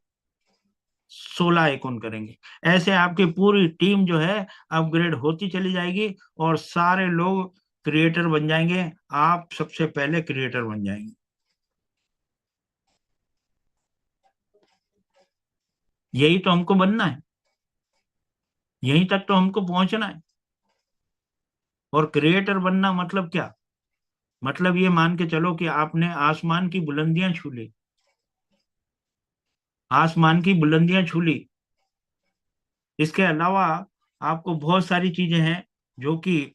16 आइकॉन करेंगे। ऐसे आपकी पूरी टीम जो है अपग्रेड होती चली जाएगी और सारे लोग क्रिएटर बन जाएंगे। आप सबसे पहले क्रिएटर बन जाएंगे। यही तो हमको बनना है, यहीं तक तो हमको पहुंचना है। और क्रिएटर बनना मतलब क्या, मतलब ये मान के चलो कि आपने आसमान की बुलंदियां छू ली, आसमान की बुलंदियां छू ली। इसके अलावा आपको बहुत सारी चीजें हैं जो कि,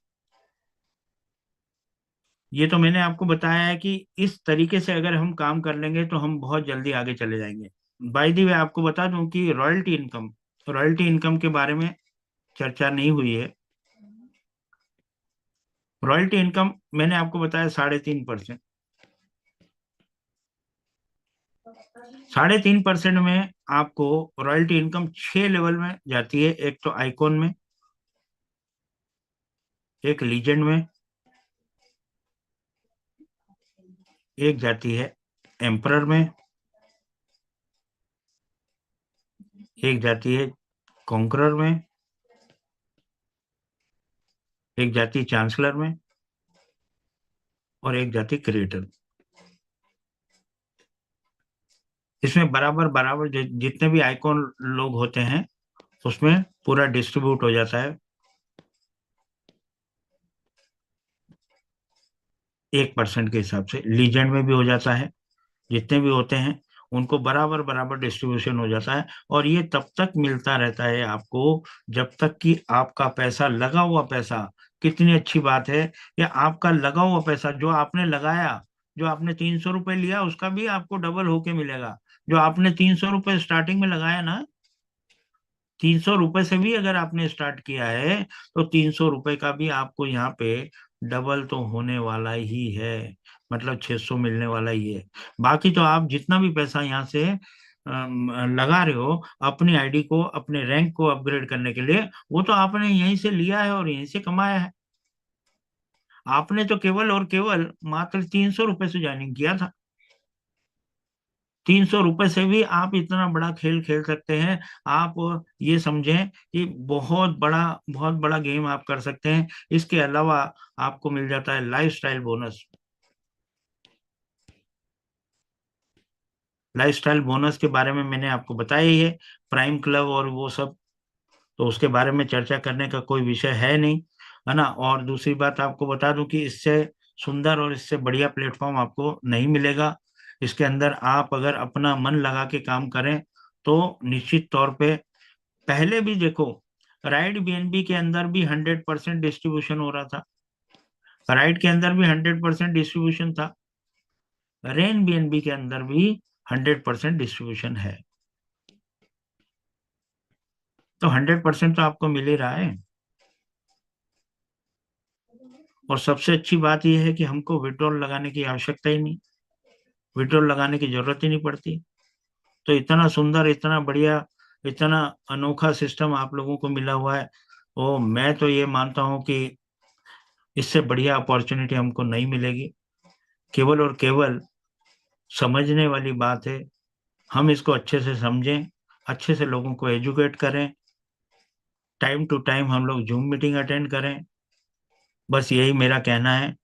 ये तो मैंने आपको बताया है कि इस तरीके से अगर हम काम कर लेंगे तो हम बहुत जल्दी आगे चले जाएंगे। बाय द वे आपको बता दूं कि रॉयल्टी इनकम के बारे में चर्चा नहीं हुई है। रॉयल्टी इनकम मैंने आपको बताया 3.5%। 3.5% में आपको रॉयल्टी इनकम 6 लेवल में जाती है। एक तो आइकॉन में, एक लीजेंड में, एक जाती है एम्परर में, एक जाती है कॉन्करर में, एक जाती है चांसलर में, और एक जाती क्रिएटर। इसमें बराबर बराबर जितने भी आइकॉन लोग होते हैं उसमें पूरा डिस्ट्रीब्यूट हो जाता है, 1% के हिसाब से। लीजेंड में भी हो जाता है, जितने भी होते हैं उनको बराबर बराबर डिस्ट्रीब्यूशन हो जाता है। और ये तब तक मिलता रहता है आपको जब तक कि आपका पैसा, लगा हुआ पैसा, कितनी अच्छी बात है कि आपका लगा हुआ पैसा जो आपने लगाया, जो आपने 300 रुपये लिया उसका भी आपको डबल होके मिलेगा। जो आपने 300 रुपये स्टार्टिंग में लगाया ना, 300 रुपये से भी अगर आपने स्टार्ट किया है तो 300 रुपये का भी आपको यहाँ पे डबल तो होने वाला ही है, मतलब 600 मिलने वाला ही है। बाकी तो आप जितना भी पैसा यहाँ से लगा रहे हो अपनी आईडी को, अपने रैंक को अपग्रेड करने के लिए, वो तो आपने यहीं से लिया है और यहीं से कमाया है। आपने तो केवल और केवल मात्र 300 रुपये से ज्वाइनिंग किया था। 300 रुपये से भी आप इतना बड़ा खेल खेल सकते हैं। आप ये समझें कि बहुत बड़ा गेम आप कर सकते हैं। इसके अलावा आपको मिल जाता है लाइफस्टाइल बोनस। लाइफस्टाइल बोनस के बारे में मैंने आपको बताया ही है, प्राइम क्लब और वो सब, तो उसके बारे में चर्चा करने का कोई विषय है नहीं, है ना। और दूसरी बात आपको बता दूं कि इससे सुंदर और इससे बढ़िया प्लेटफॉर्म आपको नहीं मिलेगा। इसके अंदर आप अगर अपना मन लगा के काम करें तो निश्चित तौर पे, पहले भी देखो, राइड बीएनबी के अंदर भी 100% डिस्ट्रीब्यूशन हो रहा था, राइड के अंदर भी 100% डिस्ट्रीब्यूशन था, रेन बीएनबी के अंदर भी 100% डिस्ट्रीब्यूशन है। तो 100% तो आपको मिल ही रहा है। और सबसे अच्छी बात यह है कि हमको विड्रॉल लगाने की आवश्यकता ही नहीं, विड्रॉल लगाने की जरूरत ही नहीं पड़ती। तो इतना सुंदर, इतना बढ़िया, इतना अनोखा सिस्टम आप लोगों को मिला हुआ है। ओ, मैं तो ये मानता हूँ कि इससे बढ़िया अपॉर्चुनिटी हमको नहीं मिलेगी। केवल और केवल समझने वाली बात है, हम इसको अच्छे से समझें, अच्छे से लोगों को एजुकेट करें, टाइम टू टाइम हम लोग जूम मीटिंग अटेंड करें। बस यही मेरा कहना है।